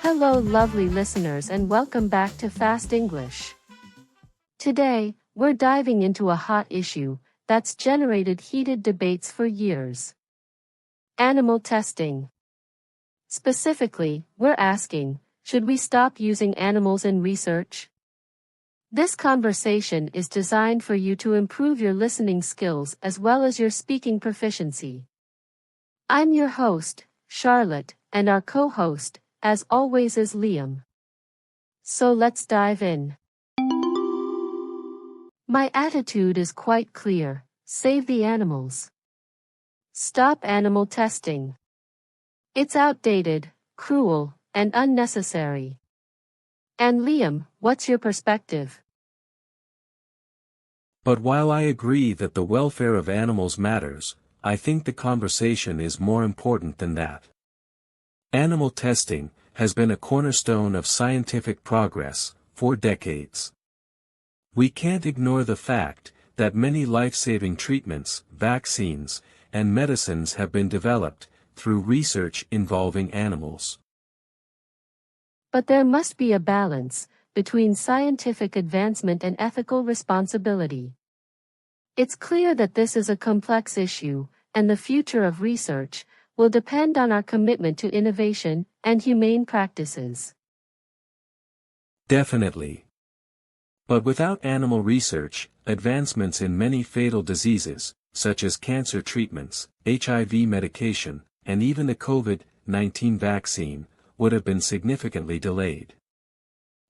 Hello lovely listeners and welcome back to Fast English. Today, we're diving into a hot issue that's generated heated debates for years. Animal testing. Specifically, we're asking, should we stop using animals in research? This conversation is designed for you to improve your listening skills as well as your speaking proficiency. I'm your host, Charlotte, and our co-host, as always, is Liam. So let's dive in. My attitude is quite clear: save the animals. Stop animal testing. It's outdated, cruel, and unnecessary. And Liam, what's your perspective? But while I agree that the welfare of animals matters, I think the conversation is more important than that. Animal testing has been a cornerstone of scientific progress for decades. We can't ignore the fact that many life-saving treatments, vaccines, and medicines have been developed through research involving animals. But there must be a balance between scientific advancement and ethical responsibility. It's clear that this is a complex issue, and the future of research will depend on our commitment to innovation and humane practices. Definitely. But without animal research, advancements in many fatal diseases, such as cancer treatments, HIV medication, and even the COVID-19 vaccine, would have been significantly delayed.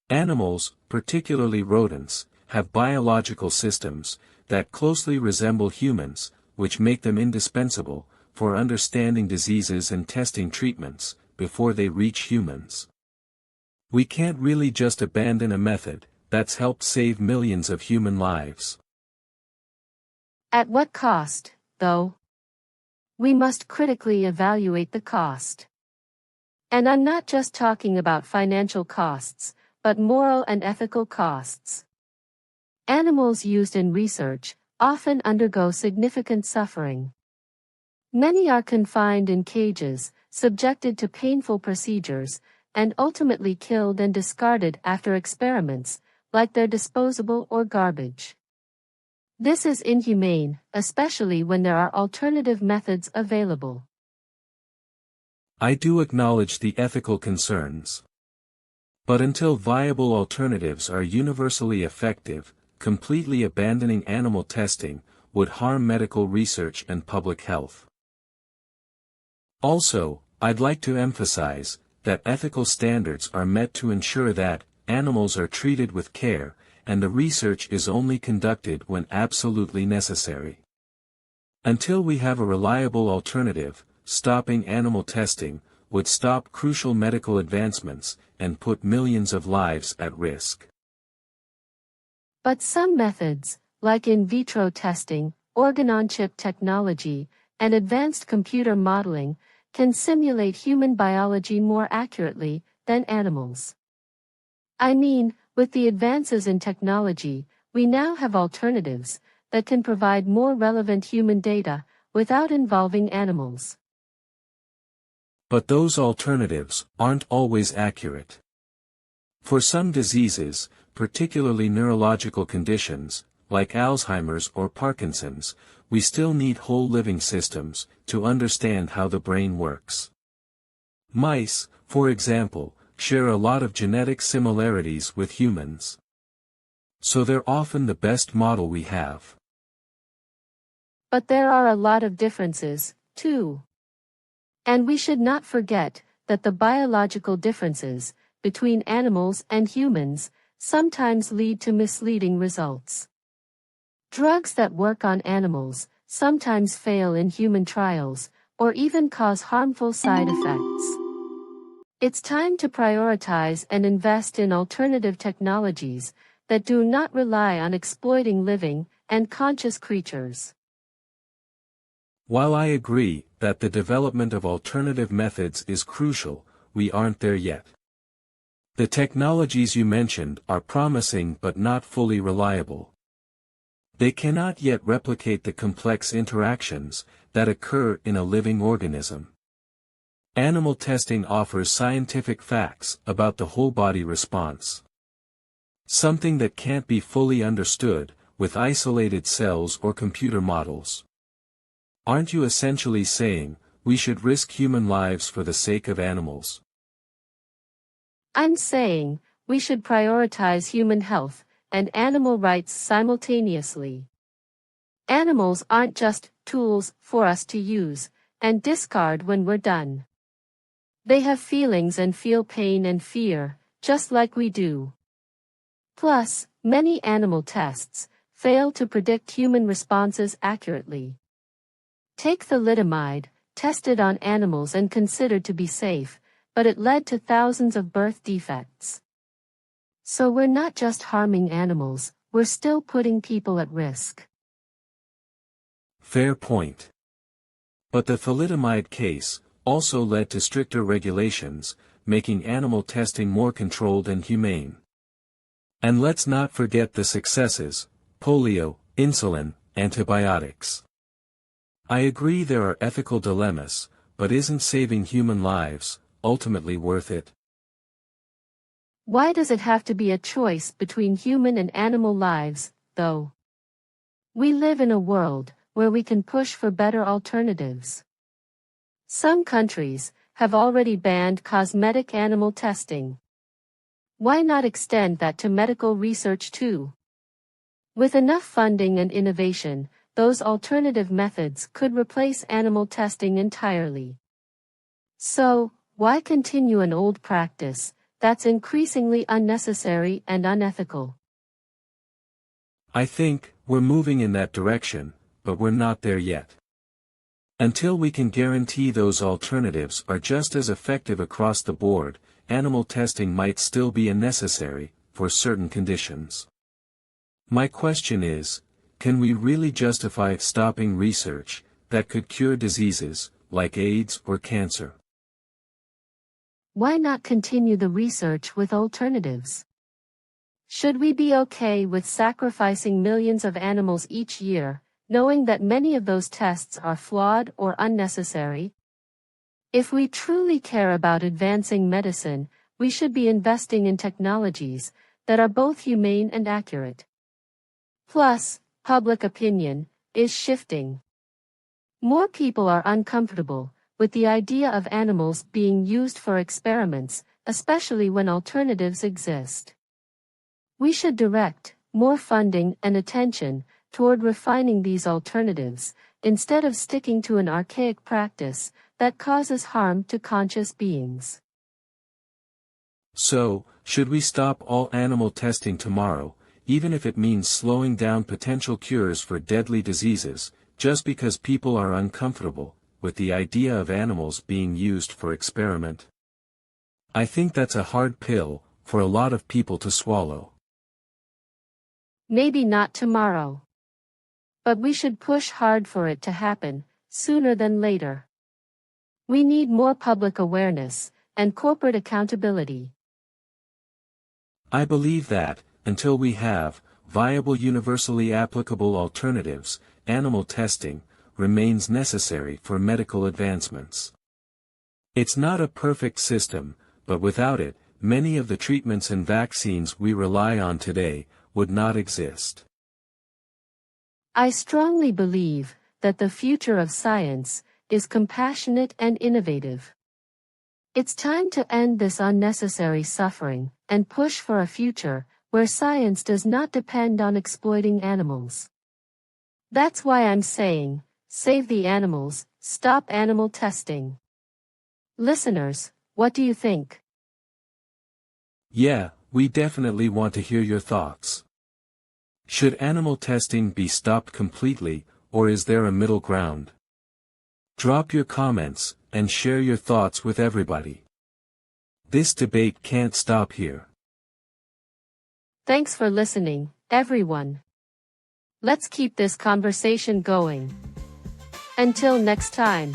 Animals, particularly rodents, have biological systems that closely resemble humans, which make them indispensable for understanding diseases and testing treatments before they reach humans. We can't really just abandon a method that's helped save millions of human lives. At what cost, though? We must critically evaluate the cost. And I'm not just talking about financial costs, but moral and ethical costs. Animals used in research often undergo significant suffering. Many are confined in cages, subjected to painful procedures, and ultimately killed and discarded after experiments, like they're disposable or garbage. This is inhumane, especially when there are alternative methods available. I do acknowledge the ethical concerns. But until viable alternatives are universally effective, completely abandoning animal testing would harm medical research and public health. Also, I'd like to emphasize that ethical standards are met to ensure that animals are treated with care, and the research is only conducted when absolutely necessary. Until we have a reliable alternative, stopping animal testing would stop crucial medical advancements and put millions of lives at risk. But some methods, like in vitro testing, organ-on-chip technology, and advanced computer modeling, can simulate human biology more accurately than animals. I mean, with the advances in technology, we now have alternatives that can provide more relevant human data without involving animals. But those alternatives aren't always accurate. For some diseases, particularly neurological conditions, like Alzheimer's or Parkinson's, we still need whole living systems to understand how the brain works. Mice, for example, share a lot of genetic similarities with humans. So they're often the best model we have. But there are a lot of differences, too. And we should not forget that the biological differences between animals and humans sometimes lead to misleading results. Drugs that work on animals sometimes fail in human trials, or even cause harmful side effects. It's time to prioritize and invest in alternative technologies that do not rely on exploiting living and conscious creatures. While I agree that the development of alternative methods is crucial, we aren't there yet. The technologies you mentioned are promising but not fully reliable. They cannot yet replicate the complex interactions that occur in a living organism. Animal testing offers scientific facts about the whole body response. Something that can't be fully understood with isolated cells or computer models. Aren't you essentially saying we should risk human lives for the sake of animals? I'm saying we should prioritize human health and animal rights simultaneously. Animals aren't just tools for us to use and discard when we're done. They have feelings and feel pain and fear, just like we do. Plus, many animal tests fail to predict human responses accurately. Take thalidomide, tested on animals and considered to be safe, but it led to thousands of birth defects. So we're not just harming animals, we're still putting people at risk. Fair point. But the thalidomide case also led to stricter regulations, making animal testing more controlled and humane. And let's not forget the successes: polio, insulin, antibiotics. I agree there are ethical dilemmas, but isn't saving human lives ultimately worth it? Why does it have to be a choice between human and animal lives, though? We live in a world where we can push for better alternatives. Some countries have already banned cosmetic animal testing. Why not extend that to medical research too? With enough funding and innovation, those alternative methods could replace animal testing entirely. So, why continue an old practice that's increasingly unnecessary and unethical? I think we're moving in that direction, but we're not there yet. Until we can guarantee those alternatives are just as effective across the board, animal testing might still be unnecessary for certain conditions. My question is, can we really justify stopping research that could cure diseases like AIDS or cancer? Why not continue the research with alternatives? Should we be okay with sacrificing millions of animals each year, knowing that many of those tests are flawed or unnecessary? If we truly care about advancing medicine, we should be investing in technologies that are both humane and accurate. Plus, public opinion is shifting. More people are uncomfortable with the idea of animals being used for experiments, especially when alternatives exist. We should direct more funding and attention toward refining these alternatives, instead of sticking to an archaic practice that causes harm to conscious beings. So, should we stop all animal testing tomorrow, even if it means slowing down potential cures for deadly diseases, just because people are uncomfortable with the idea of animals being used for experiment? I think that's a hard pill for a lot of people to swallow. Maybe not tomorrow. But we should push hard for it to happen, sooner than later. We need more public awareness and corporate accountability. I believe that, until we have viable universally applicable alternatives, animal testing remains necessary for medical advancements. It's not a perfect system, but without it, many of the treatments and vaccines we rely on today would not exist. I strongly believe that the future of science is compassionate and innovative. It's time to end this unnecessary suffering and push for a future where science does not depend on exploiting animals. That's why I'm saying, save the animals, stop animal testing. Listeners, what do you think? Yeah, we definitely want to hear your thoughts. Should animal testing be stopped completely, or is there a middle ground? Drop your comments, and share your thoughts with everybody. This debate can't stop here. Thanks for listening, everyone. Let's keep this conversation going. Until next time.